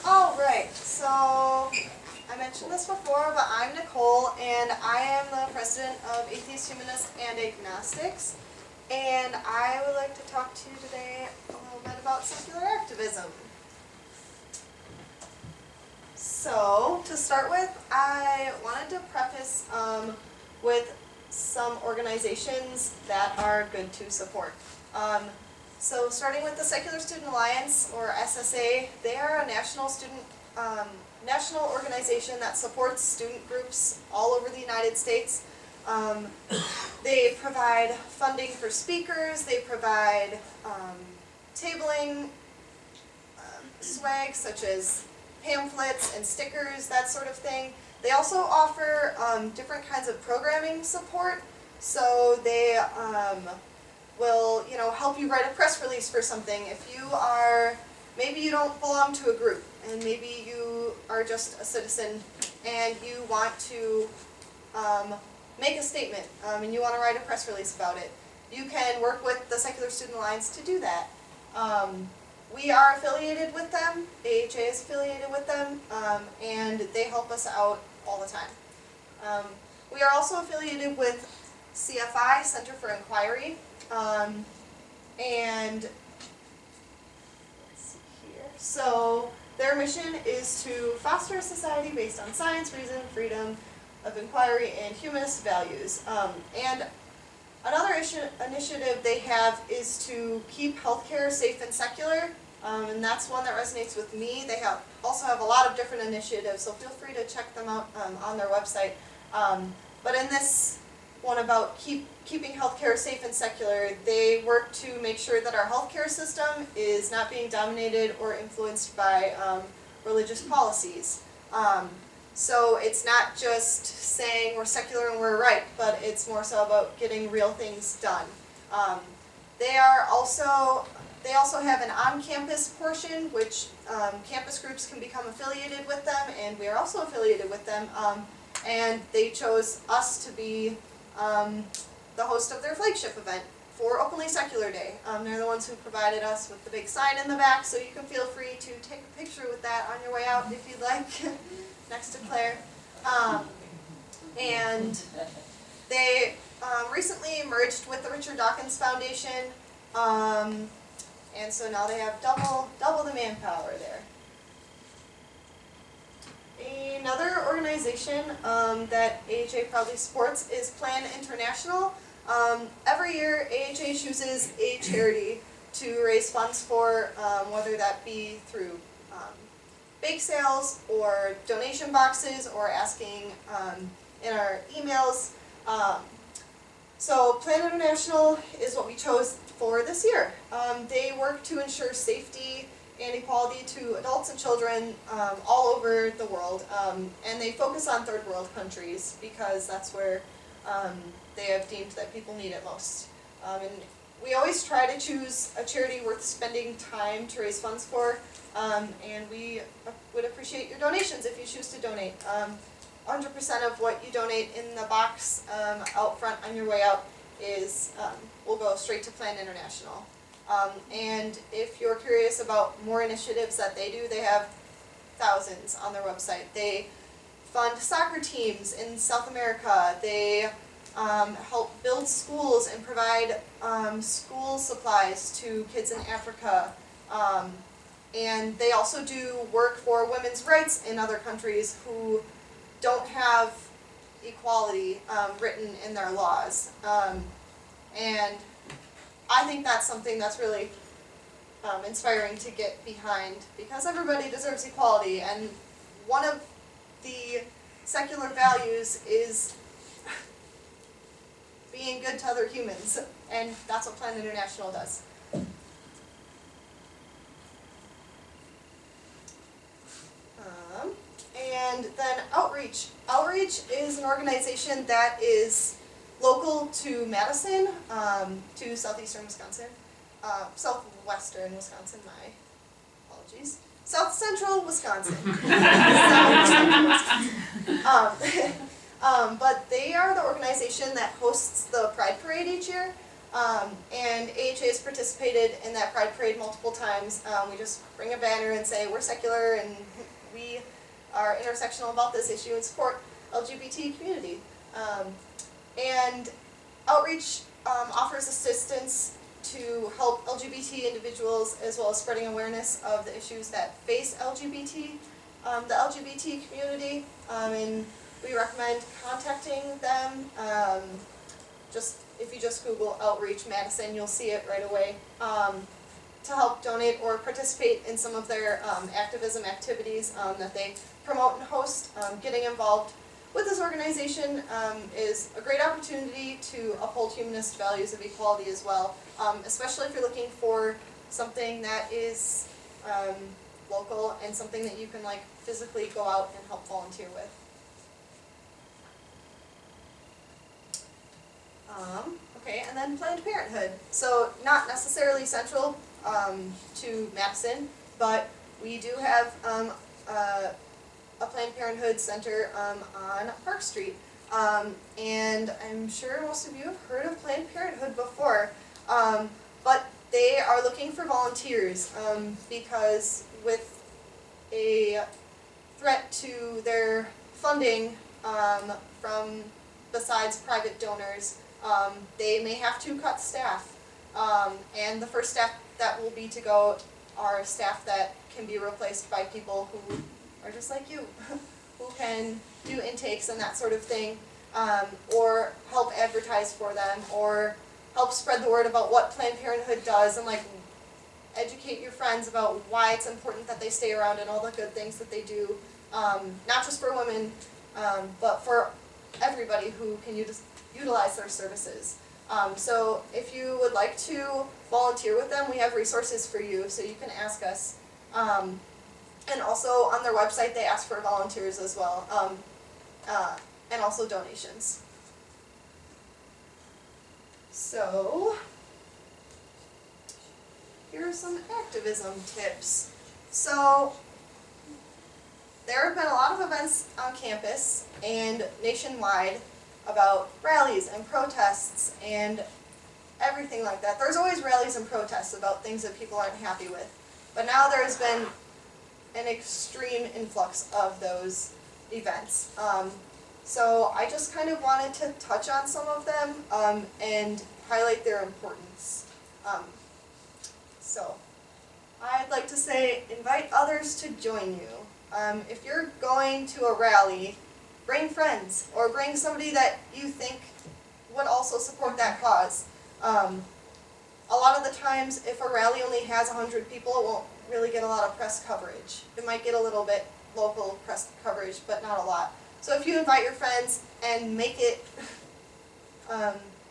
Oh, right. So I mentioned this before, but I'm Nicole, and I am the president of Atheists, Humanists, and Agnostics. And I would like to talk to you today a little bit about secular activism. So, to start with, I wanted to preface with some organizations that are good to support. So starting with the Secular Student Alliance, or SSA, they are a national organization that supports student groups all over the United States. They provide funding for speakers, they provide tabling, swag such as pamphlets and stickers, that sort of thing. They also offer different kinds of programming support, so they will, help you write a press release for something. If you are, maybe you don't belong to a group, and maybe you are just a citizen, and you want to make a statement, and you want to write a press release about it, you can work with the Secular Student Alliance to do that. We are affiliated with them, AHA is affiliated with them, and they help us out all the time. We are also affiliated with CFI, Center for Inquiry, and let's see here. So their mission is to foster a society based on science, reason, freedom of inquiry, and humanist values. And another initiative they have is to keep healthcare safe and secular, and that's one that resonates with me. They also have a lot of different initiatives, so feel free to check them out on their website. But in this one about keeping healthcare safe and secular, they work to make sure that our healthcare system is not being dominated or influenced by religious policies. So it's not just saying we're secular and we're right, but it's more so about getting real things done. They also have an on-campus portion, which campus groups can become affiliated with them, and we are also affiliated with them. And they chose us to be the host of their flagship event for Openly Secular Day. They're the ones who provided us with the big sign in the back, so you can feel free to take a picture with that on your way out if you'd like, next to Claire. And they recently merged with the Richard Dawkins Foundation, and so now they have double the manpower there. Another organization that AHA proudly supports is Plan International. Every year AHA chooses a charity to raise funds for, whether that be through bake sales or donation boxes or asking in our emails. So Plan International is what we chose for this year. They work to ensure safety and equality to adults and children all over the world, and they focus on third world countries because that's where they have deemed that people need it most. And we always try to choose a charity worth spending time to raise funds for, and we would appreciate your donations if you choose to donate. 100% of what you donate in the box out front on your way out will go straight to Plan International. And if you're curious about more initiatives that they do, they have thousands on their website. They fund soccer teams in South America. They help build schools and provide school supplies to kids in Africa. And they also do work for women's rights in other countries who don't have equality written in their laws. And I think that's something that's really inspiring to get behind, because everybody deserves equality, and one of the secular values is being good to other humans, and that's what Plan International does. And then Outreach. Outreach is an organization that is local to Madison, to southeastern Wisconsin, southwestern Wisconsin, my apologies, south central Wisconsin. But they are the organization that hosts the Pride Parade each year. And AHA has participated in that Pride Parade multiple times. We just bring a banner and say we're secular and we are intersectional about this issue and support LGBT community. And outreach offers assistance to help LGBT individuals as well as spreading awareness of the issues that face the LGBT community, and we recommend contacting them. If you just Google Outreach Madison, you'll see it right away, to help donate or participate in some of their activism activities that they promote and host. Getting involved with this organization is a great opportunity to uphold humanist values of equality as well, especially if you're looking for something that is local and something that you can physically go out and help volunteer with. Okay, and then Planned Parenthood. So not necessarily central to Madison, but we do have a Planned Parenthood center on Park Street. And I'm sure most of you have heard of Planned Parenthood before, but they are looking for volunteers because with a threat to their funding from besides private donors, they may have to cut staff. And the first staff that will be to go are staff that can be replaced by people who are just like you, who can do intakes and that sort of thing, or help advertise for them, or help spread the word about what Planned Parenthood does, and educate your friends about why it's important that they stay around and all the good things that they do, not just for women, but for everybody who can utilize their services. So if you would like to volunteer with them, we have resources for you, so you can ask us. And also on their website they ask for volunteers as well, and also donations. So here are some activism tips. So there have been a lot of events on campus and nationwide about rallies and protests and everything like that. There's always rallies and protests about things that people aren't happy with. But now there has been an extreme influx of those events. So I just kind of wanted to touch on some of them and highlight their importance. So I'd like to say, invite others to join you. If you're going to a rally, bring friends or bring somebody that you think would also support that cause. A lot of the times, if a rally only has 100 people, it won't really get a lot of press coverage. It might get a little bit local press coverage, but not a lot. So if you invite your friends and make it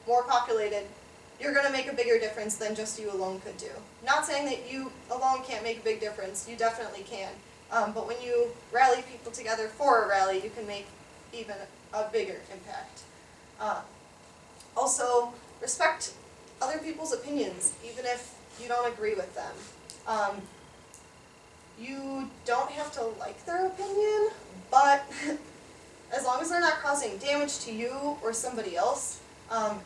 more populated, you're going to make a bigger difference than just you alone could do. Not saying that you alone can't make a big difference, you definitely can. But when you rally people together for a rally, you can make even a bigger impact. Also, respect other people's opinions, even if you don't agree with them. You don't have to like their opinion, but as long as they're not causing damage to you or somebody else,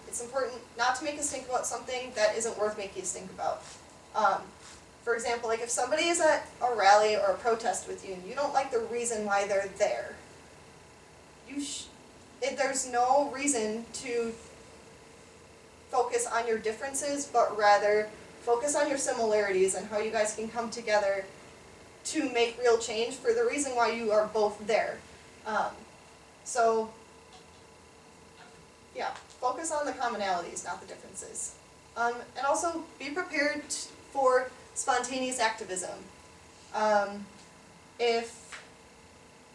it's important not to make us think about something that isn't worth making us think about. For example, if somebody is at a rally or a protest with you and you don't like the reason why they're there, there's no reason to focus on your differences, but rather focus on your similarities and how you guys can come together to make real change for the reason why you are both there. So, yeah, focus on the commonalities, not the differences. And also, be prepared for spontaneous activism. If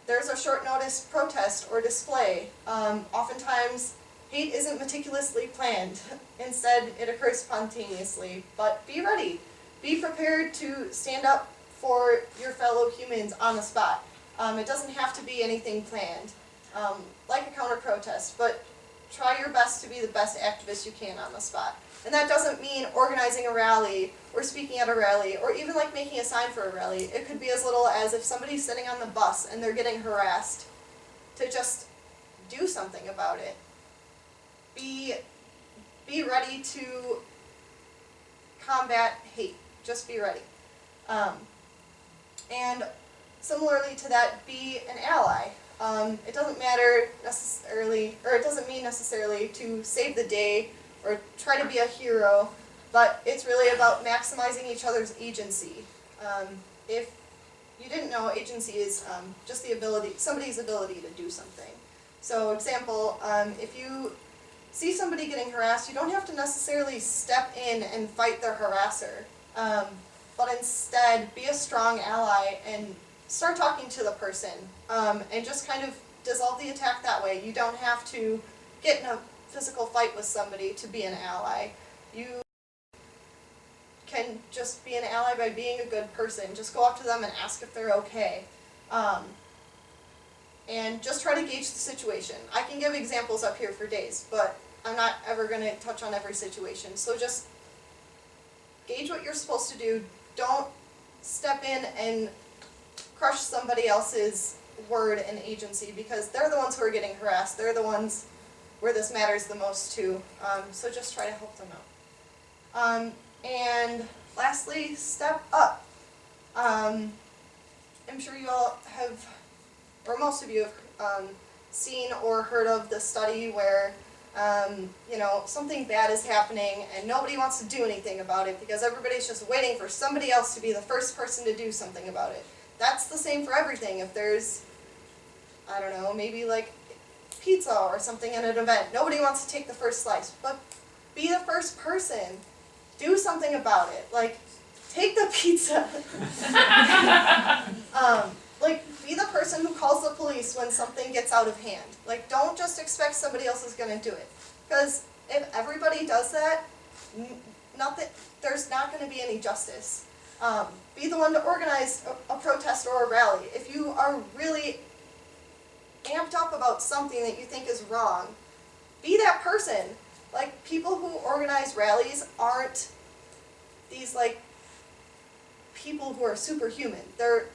there's a short notice protest or display, oftentimes hate isn't meticulously planned. Instead, it occurs spontaneously. But be ready. Be prepared to stand up for your fellow humans on the spot. It doesn't have to be anything planned, like a counter-protest, but try your best to be the best activist you can on the spot. And that doesn't mean organizing a rally, or speaking at a rally, or even making a sign for a rally. It could be as little as if somebody's sitting on the bus and they're getting harassed, to just do something about it. Be be ready to combat hate. Just be ready. And similarly to that, be an ally. It doesn't matter necessarily, or it doesn't mean necessarily to save the day or try to be a hero, but it's really about maximizing each other's agency. If you didn't know, agency is just the ability, somebody's ability to do something. So example, if you see somebody getting harassed, you don't have to necessarily step in and fight their harasser, but instead be a strong ally and start talking to the person, and just kind of dissolve the attack that way. You don't have to get in a physical fight with somebody to be an ally. You can just be an ally by being a good person. Just go up to them and ask if they're okay. And just try to gauge the situation. I can give examples up here for days, but I'm not ever going to touch on every situation. So just gauge what you're supposed to do. Don't step in and crush somebody else's word and agency, because they're the ones who are getting harassed. They're the ones where this matters the most to. So just try to help them out. And lastly, step up. I'm sure you all have, or most of you have seen or heard of the study where something bad is happening and nobody wants to do anything about it because everybody's just waiting for somebody else to be the first person to do something about it. That's the same for everything. If there's, I don't know, maybe like pizza or something at an event, nobody wants to take the first slice, but be the first person. Do something about it. Like, take the pizza. Be the person who calls the police when something gets out of hand. Like, don't just expect somebody else is going to do it. Because if everybody does that, there's not going to be any justice. Be the one to organize a protest or a rally. If you are really amped up about something that you think is wrong, be that person. Like, people who organize rallies aren't these, like, people who are superhuman. They're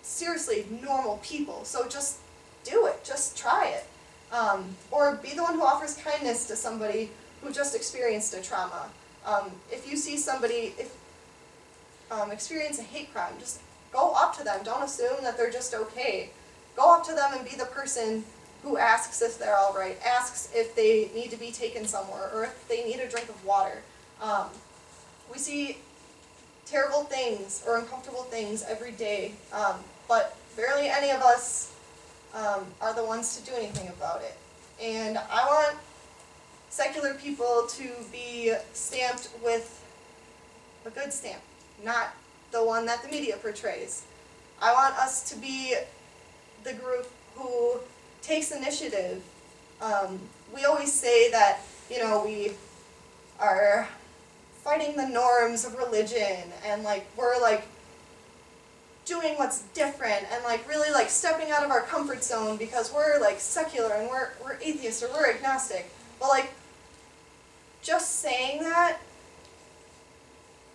seriously normal people. So just do it. Just try it. Or be the one who offers kindness to somebody who just experienced a trauma. If you see somebody experience a hate crime, just go up to them. Don't assume that they're just okay. Go up to them and be the person who asks if they're all right, asks if they need to be taken somewhere, or if they need a drink of water. We see terrible things or uncomfortable things every day, but barely any of us are the ones to do anything about it. And I want secular people to be stamped with a good stamp, not the one that the media portrays. I want us to be the group who takes initiative. We always say that, we are fighting the norms of religion, and we're doing what's different, and really stepping out of our comfort zone because we're secular and we're atheists or we're agnostic. But just saying that,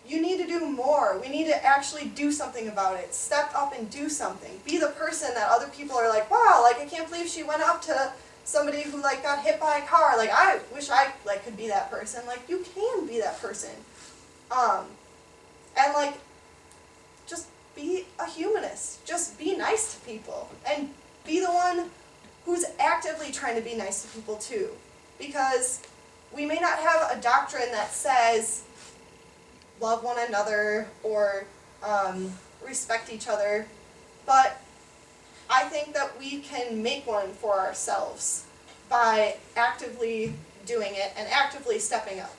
you need to do more. We need to actually do something about it. Step up and do something. Be the person that other people are like, wow, I can't believe she went up to somebody who got hit by a car. I wish I could be that person. You can be that person. And just be a humanist. Just be nice to people. And be the one who's actively trying to be nice to people too. Because we may not have a doctrine that says love one another or respect each other, but I think that we can make one for ourselves by actively doing it and actively stepping up.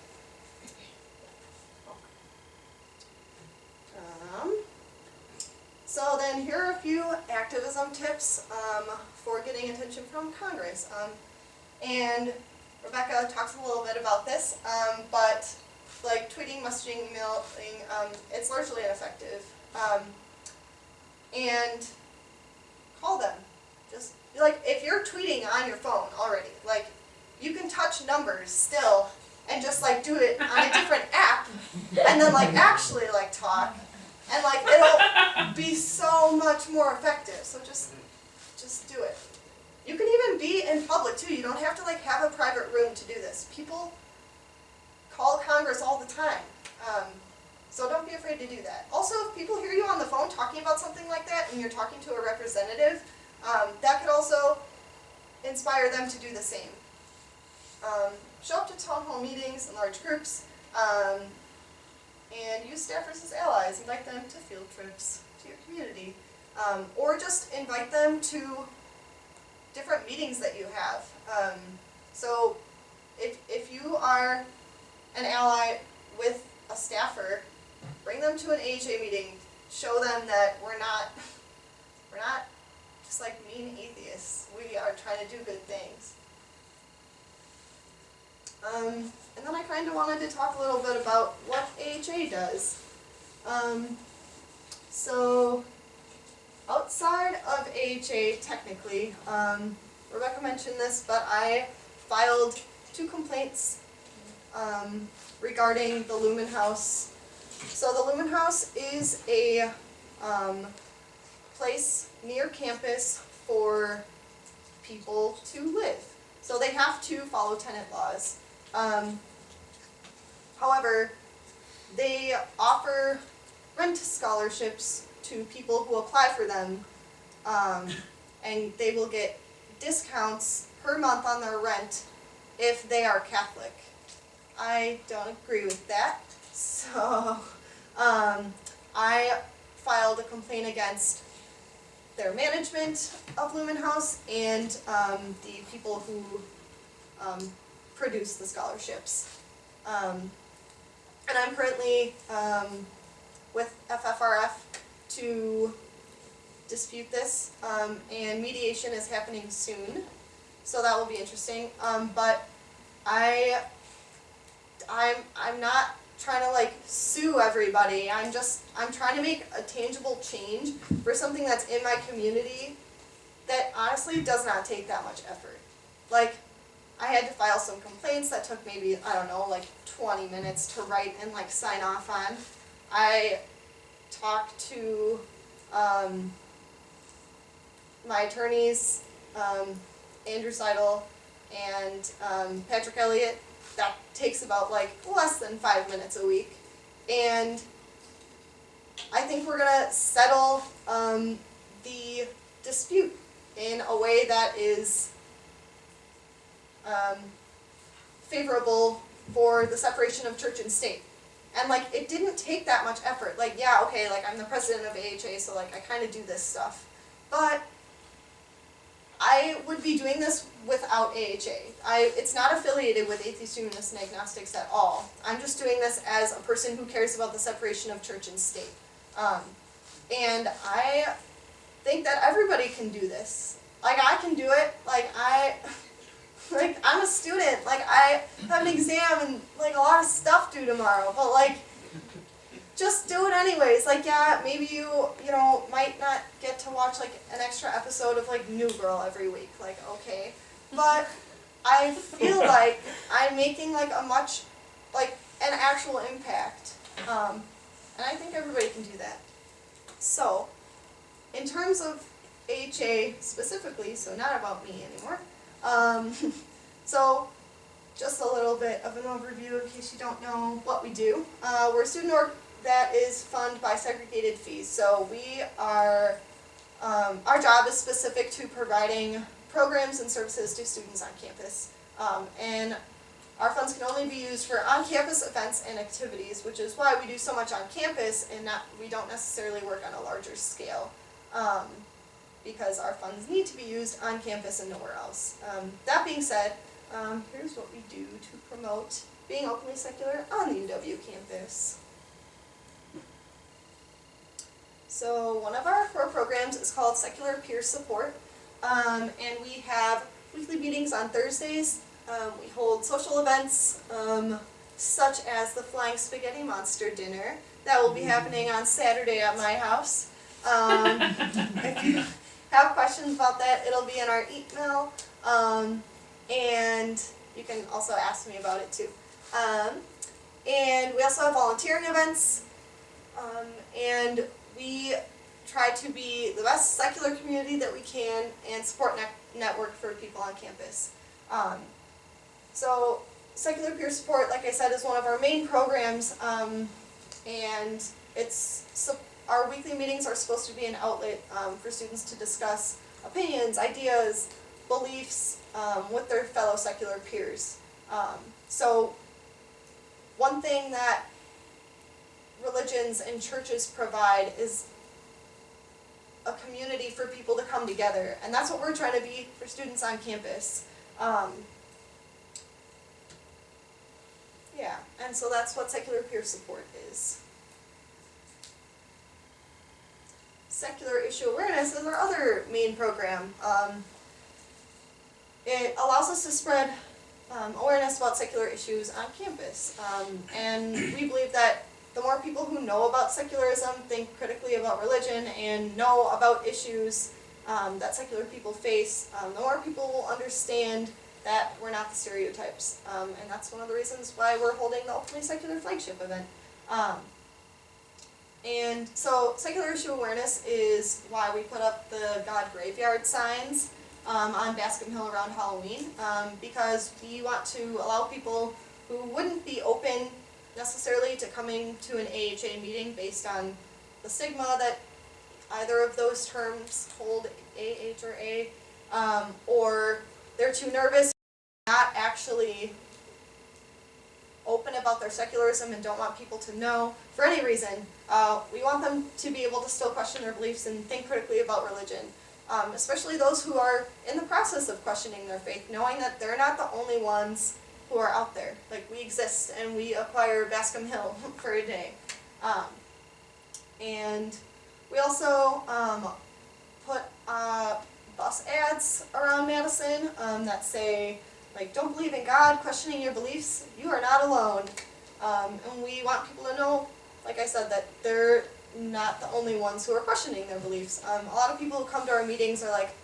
So then here are a few activism tips for getting attention from Congress. And Rebecca talks a little bit about this, but tweeting, messaging, emailing, it's largely ineffective. And call them. Just if you're tweeting on your phone already, you can touch numbers still and just do it on a different app, and then actually talk, and it'll be so much more effective. So just do it. You can even be in public too. You don't have to have a private room to do this. People call Congress all the time. So don't be afraid to do that. Also, if people hear you on the phone talking about something like that and you're talking to a representative, that could also inspire them to do the same. Show up to town hall meetings in large groups, and use staffers as allies. Invite them to field trips to your community. Or just invite them to different meetings that you have. So if you are an ally with a staffer, bring them to an AHA meeting. Show them that we're not just like mean atheists. We are trying to do good things. And then I kind of wanted to talk a little bit about what AHA does. So outside of AHA, technically, Rebecca mentioned this, but I filed 2 complaints regarding the Lumen House. So the Lumen House is a place near campus for people to live. So they have to follow tenant laws. However, they offer rent scholarships to people who apply for them, and they will get discounts per month on their rent if they are Catholic. I don't agree with that, so I filed a complaint against their management of Lumen House and the people who produce the scholarships. And I'm currently with FFRF to dispute this, and mediation is happening soon, so that will be interesting. But I'm not trying to like sue everybody. I'm trying to make a tangible change for something that's in my community that honestly does not take that much effort. Like, I had to file some complaints that took maybe, I don't know, like 20 minutes to write and like sign off on. I talked to my attorneys, Andrew Seidel and Patrick Elliott. That takes about like less than 5 minutes a week. And I think we're gonna settle the dispute in a way that is favorable for the separation of church and state. And like, it didn't take that much effort. Like, yeah, okay, like I'm the president of AHA, so like I kind of do this stuff. But I would be doing this without AHA. It's not affiliated with Atheists, Humanists, and Agnostics at all. I'm just doing this as a person who cares about the separation of church and state. And I think that everybody can do this. Like, I can do it. Like, I'm a student. Like, I have an exam and like a lot of stuff due tomorrow. But like, just do it anyways. Like, yeah, maybe you might not get to watch like an extra episode of like New Girl every week. Like, okay. But I feel like I'm making like an actual impact. And I think everybody can do that. So, in terms of AHA specifically, so not about me anymore, so just a little bit of an overview in case you don't know what we do. We're a student org that is funded by segregated fees. So we are, our job is specific to providing programs and services to students on campus. And our funds can only be used for on-campus events and activities, which is why we do so much on campus and we don't necessarily work on a larger scale. Because our funds need to be used on campus and nowhere else. That being said, here's what we do to promote being openly secular on the UW campus. So one of our core programs is called Secular Peer Support, and we have weekly meetings on Thursdays. We hold social events such as the Flying Spaghetti Monster Dinner that will be happening on Saturday at my house. If you have questions about that, it'll be in our email, and you can also ask me about it too. And we also have volunteering events, and we try to be the best secular community that we can and support network for people on campus. So Secular Peer Support, like I said, is one of our main programs, and our weekly meetings are supposed to be an outlet for students to discuss opinions, ideas, beliefs with their fellow secular peers. So one thing that religions and churches provide is a community for people to come together, and that's what we're trying to be for students on campus. Yeah, and so that's what Secular Peer Support is. Secular Issue Awareness is our other main program. It allows us to spread awareness about secular issues on campus, and we believe that the more people who know about secularism, think critically about religion, and know about issues that secular people face, the more people will understand that we're not the stereotypes. And that's one of the reasons why we're holding the Openly Secular flagship event. And so Secular Issue Awareness is why we put up the God Graveyard signs on Bascom Hill around Halloween, because we want to allow people who wouldn't be open necessarily to coming to an AHA meeting based on the stigma that either of those terms hold, AH or A, or they're too nervous, not actually open about their secularism and don't want people to know for any reason. We want them to be able to still question their beliefs and think critically about religion, especially those who are in the process of questioning their faith, knowing that they're not the only ones who are out there. Like, we exist and we acquire Bascom Hill for a day. And we also put bus ads around Madison that say, like, don't believe in God, questioning your beliefs, you are not alone. And we want people to know, like I said, that they're not the only ones who are questioning their beliefs. A lot of people who come to our meetings are like,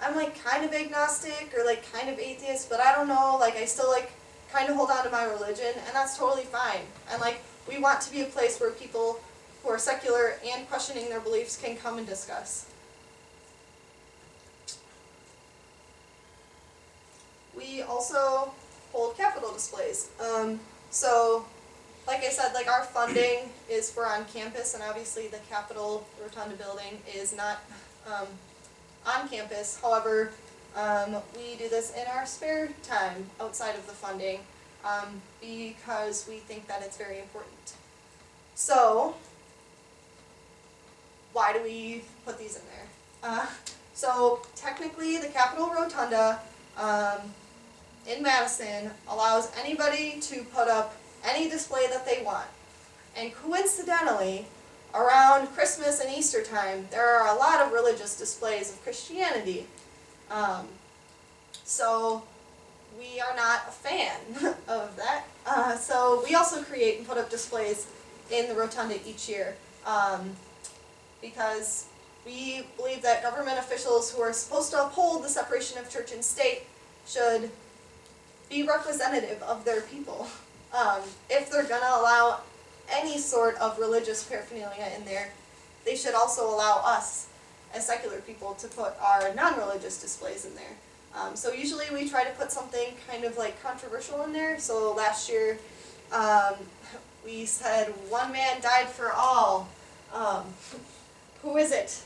I'm like kind of agnostic or like kind of atheist, but I don't know, like I still like kind of hold on to my religion, and that's totally fine. And like, we want to be a place where people who are secular and questioning their beliefs can come and discuss. We also hold Capitol displays. So, like I said, like, our funding is for on campus, and obviously the Capitol Rotunda building is not on campus. However, we do this in our spare time outside of the funding because we think that it's very important. So, why do we put these in there? So, technically, the Capitol Rotunda in Madison allows anybody to put up any display that they want. And coincidentally, around Christmas and Easter time, there are a lot of religious displays of Christianity. So we are not a fan of that. So we also create and put up displays in the Rotunda each year because we believe that government officials who are supposed to uphold the separation of church and state should be representative of their people. If they're going to allow any sort of religious paraphernalia in there, they should also allow us as secular people to put our non-religious displays in there. So usually we try to put something kind of like controversial in there. So last year we said, one man died for all. Who is it?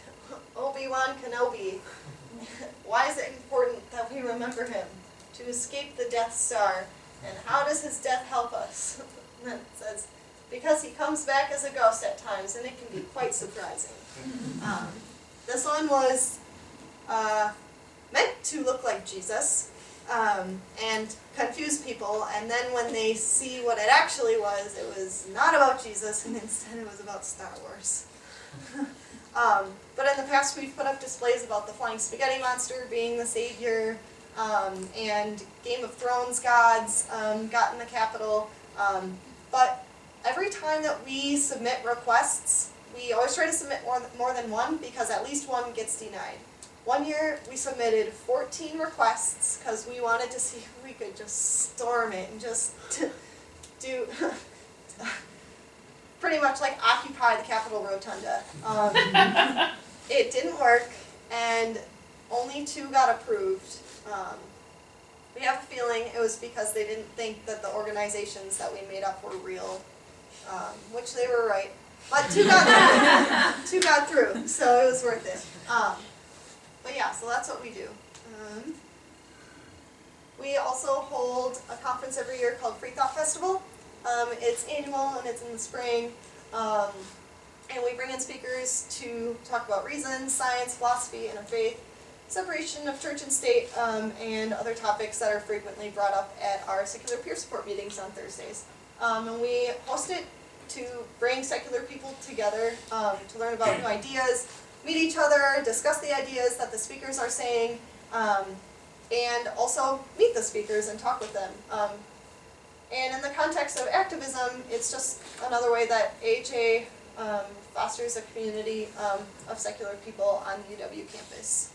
Obi-Wan Kenobi. Why is it important that we remember him? To escape the Death Star. And how does his death help us? And then it says, because he comes back as a ghost at times, and it can be quite surprising. This one was meant to look like Jesus and confuse people, and then when they see what it actually was, it was not about Jesus, and instead it was about Star Wars. But in the past we've put up displays about the flying spaghetti monster being the savior, and Game of Thrones gods got in the Capitol. But every time that we submit requests, we always try to submit more than one because at least one gets denied. One year we submitted 14 requests because we wanted to see if we could just storm it and just do pretty much like occupy the Capitol Rotunda. It didn't work, and only 2 got approved. We have a feeling it was because they didn't think that the organizations that we made up were real, which they were right. But two got through. Two got through, so it was worth it. But yeah, so that's what we do. We also hold a conference every year called Freethought Festival. It's annual and it's in the spring. And we bring in speakers to talk about reason, science, philosophy, interfaith, separation of church and state, and other topics that are frequently brought up at our secular peer support meetings on Thursdays. And we host it to bring secular people together to learn about new ideas, meet each other, discuss the ideas that the speakers are saying, and also meet the speakers and talk with them. And in the context of activism, it's just another way that AHA fosters a community of secular people on the UW campus.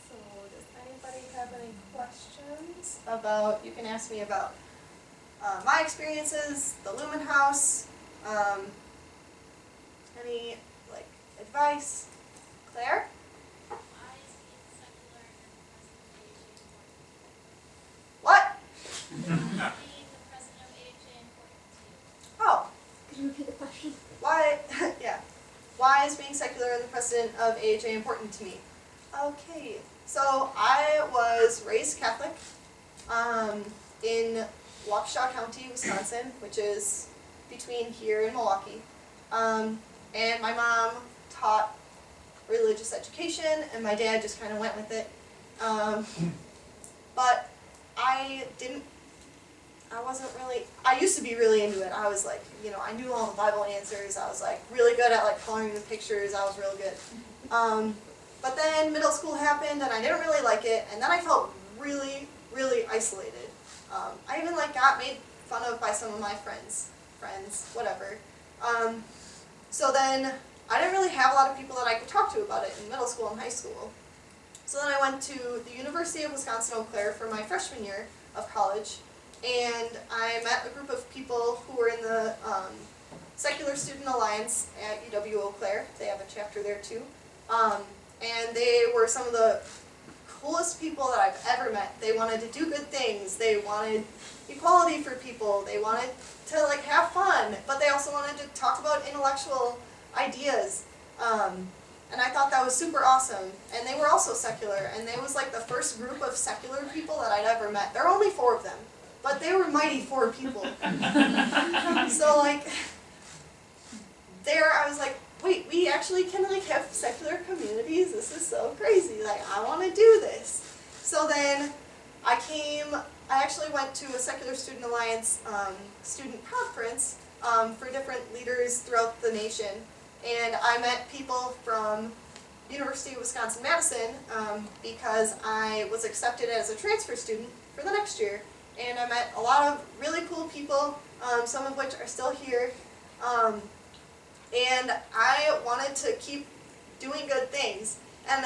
So does anybody have any questions about, you can ask me about my experiences, the Lumen House, any like advice? Claire? What? Oh. Could you repeat the question? Why, yeah. Why is being secular and the president of AHA important to me? Okay, so I was raised Catholic in Waukesha County, Wisconsin, which is between here and Milwaukee. And my mom taught religious education, and my dad just kind of went with it. But I used to be really into it. I was like, you know, I knew all the Bible answers. I was like really good at like coloring the pictures. I was real good. But then middle school happened, and I didn't really like it, and then I felt really, really isolated. I even like got made fun of by some of my friends, whatever. So then I didn't really have a lot of people that I could talk to about it in middle school and high school. So then I went to the University of Wisconsin-Eau Claire for my freshman year of college, and I met a group of people who were in the Secular Student Alliance at UW Eau Claire. They have a chapter there too. And they were some of the coolest people that I've ever met. They wanted to do good things. They wanted equality for people. They wanted to like have fun, but they also wanted to talk about intellectual ideas. And I thought that was super awesome. And they were also secular, and they was like the first group of secular people that I'd ever met. There were only 4 of them, but they were mighty 4 people. So like, there I was like, wait, we actually can like have secular communities? This is so crazy. Like, I want to do this. So then I actually went to a Secular Student Alliance student conference for different leaders throughout the nation. And I met people from University of Wisconsin-Madison because I was accepted as a transfer student for the next year. And I met a lot of really cool people, some of which are still here. And I wanted to keep doing good things. And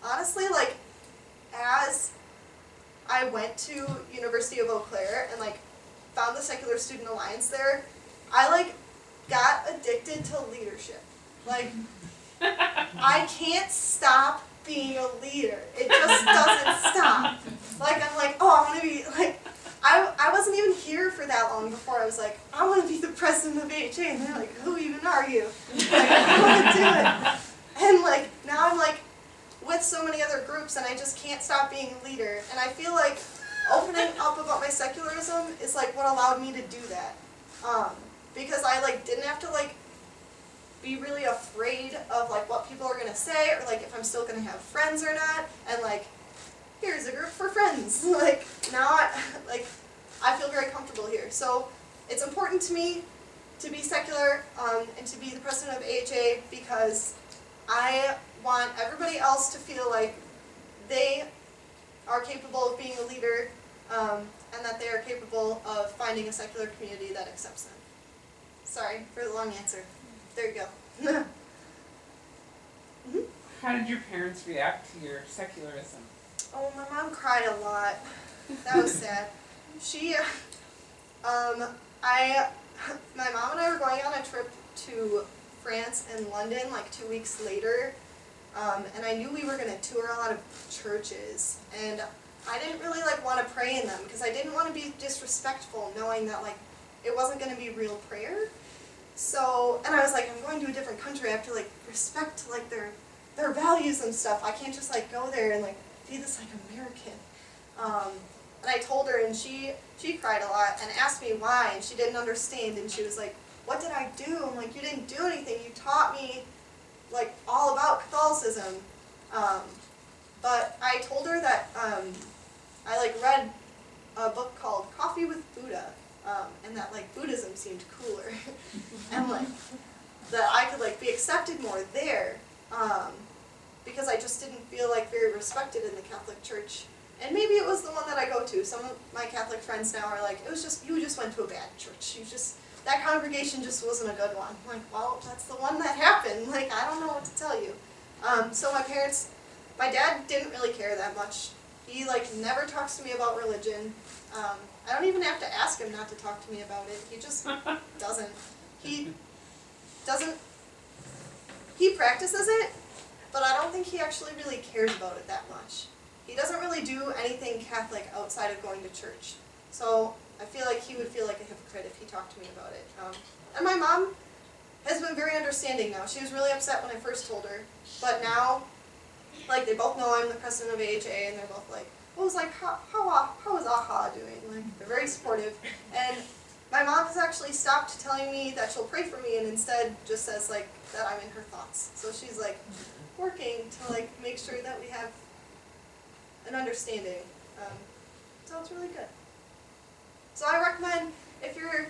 honestly, like, as I went to University of Eau Claire and like found the Secular Student Alliance there, I like got addicted to leadership. Like, I can't stop being a leader. It just doesn't stop. Like, I'm like, oh, I want to be, like, I wasn't even here for that long before I was like, I want to be the president of AHA. And they're like, who even are you? Like, I want to do it. And like, now I'm like with so many other groups, and I just can't stop being a leader. And I feel like opening up about my secularism is like what allowed me to do that. Because I like didn't have to like be really afraid of like what people are gonna say, or like if I'm still gonna have friends or not. And like, here's a group for friends. Like, now I feel very comfortable here. So it's important to me to be secular and to be the president of AHA because I want everybody else to feel like they are capable of being a leader and that they are capable of finding a secular community that accepts them. Sorry for the long answer. There you go. How did your parents react to your secularism? Oh, my mom cried a lot. That was sad. My mom and I were going on a trip to France and London like 2 weeks later, and I knew we were gonna tour a lot of churches, and I didn't really like want to pray in them because I didn't want to be disrespectful, knowing that like it wasn't gonna be real prayer. So, and I was like, I'm going to a different country. I have to like respect like their values and stuff. I can't just like go there and like be this like American. And I told her, and she cried a lot and asked me why, and she didn't understand, and she was like, what did I do? I'm like, you didn't do anything. You taught me like all about Catholicism. But I told her that I like read a book called Coffee with Buddha, and that like Buddhism seemed cooler, and like that I could like be accepted more there, because I just didn't feel like very respected in the Catholic Church. And maybe it was the one that I go to. Some of my Catholic friends now are like, it was just, you just went to a bad church. That congregation just wasn't a good one. I'm like, well, that's the one that happened. Like, I don't know what to tell you. So my dad didn't really care that much. He like never talks to me about religion. I don't even have to ask him not to talk to me about it. He just doesn't. He practices it, but I don't think he actually really cares about it that much. He doesn't really do anything Catholic outside of going to church. So I feel like he would feel like a hypocrite if he talked to me about it. And my mom has been very understanding now. She was really upset when I first told her, but now, like, they both know I'm the president of AHA, and they're both like, well, it's like, how is AHA doing? Like, they're very supportive. And my mom has actually stopped telling me that she'll pray for me, and instead just says, like, that I'm in her thoughts. So she's, like, working to, like, make sure that we have an understanding. So it's really good. So I recommend, if you're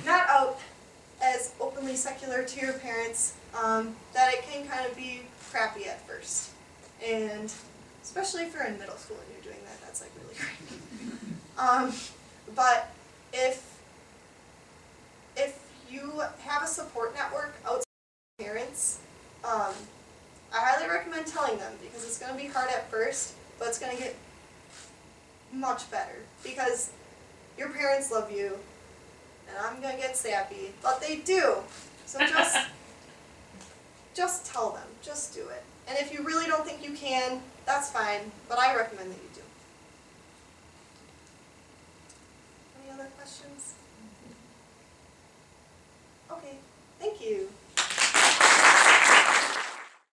not out as openly secular to your parents, that it can kind of be crappy at first. And especially if you're in middle school and you're doing that, that's like really great. But if you have a support network outside of your parents, I highly recommend telling them, because it's going to be hard at first, but it's going to get much better, because your parents love you, and I'm going to get sappy, but they do. So just tell them, just do it. And if you really don't think you can, that's fine, but I recommend that you do. Any other questions?